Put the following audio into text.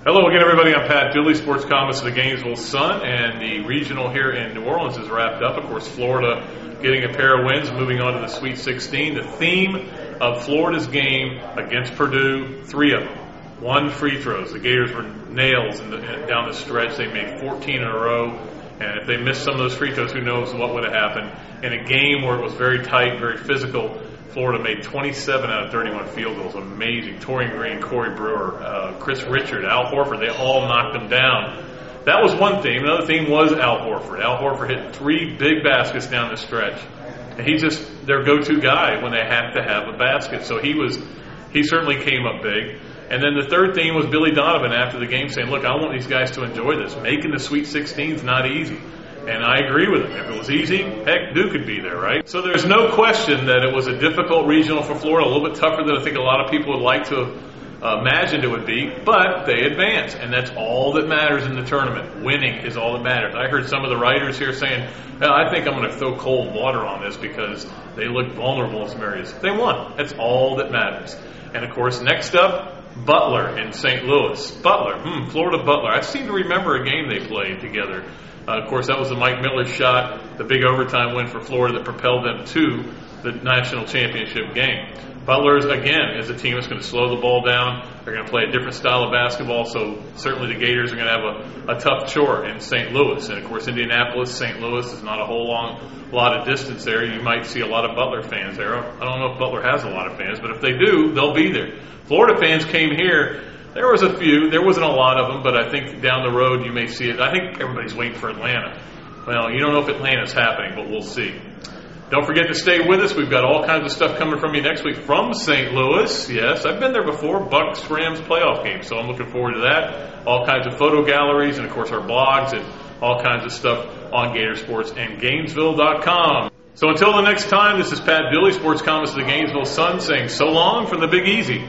Hello again, everybody. I'm Pat Dooley, sports columnist of the Gainesville Sun, and the regional here in New Orleans is wrapped up. Of course, Florida getting a pair of wins, moving on to the Sweet 16. The theme of Florida's game against Purdue, 3 of them. 1 free throws. The Gators were nails down the stretch. They made 14 in a row, and if they missed some of those free throws, who knows what would have happened. In a game where it was very tight, very physical, Florida made 27 out of 31 field goals. Amazing. Torian Green, Corey Brewer, Chris Richard, Al Horford, they all knocked them down. That was one theme. Another theme was Al Horford. Al Horford hit 3 big baskets down the stretch. And he's just their go-to guy when they have to have a basket. So he certainly came up big. And then the third theme was Billy Donovan after the game saying, look, I want these guys to enjoy this. Making the Sweet 16 is not easy. And I agree with him. If it was easy, heck, Duke could be there, right? So there's no question that it was a difficult regional for Florida, a little bit tougher than I think a lot of people would like to have imagined it would be, but they advanced, and that's all that matters in the tournament. Winning is all that matters. I heard some of the writers here saying, well, I think I'm going to throw cold water on this because they look vulnerable in some areas. They won. That's all that matters. And, of course, next up, Butler in St. Louis. Florida Butler. I seem to remember a game they played together. Of course, that was the Mike Miller shot, the big overtime win for Florida that propelled them to the national championship game. Butler's, again, is a team that's going to slow the ball down. They're going to play a different style of basketball, so certainly the Gators are going to have a tough chore in St. Louis. And, of course, Indianapolis, St. Louis is not a whole lot of distance there. You might see a lot of Butler fans there. I don't know if Butler has a lot of fans, but if they do, they'll be there. Florida fans came here. There was a few. There wasn't a lot of them, but I think down the road you may see it. I think everybody's waiting for Atlanta. Well, you don't know if Atlanta's happening, but we'll see. Don't forget to stay with us. We've got all kinds of stuff coming from you next week from St. Louis. Yes, I've been there before. Bucks-Rams playoff game, so I'm looking forward to that. All kinds of photo galleries and, of course, our blogs and all kinds of stuff on Gator Sports and Gainesville.com. So until the next time, this is Pat Dooley, sports columnist of the Gainesville Sun, saying so long from the Big Easy.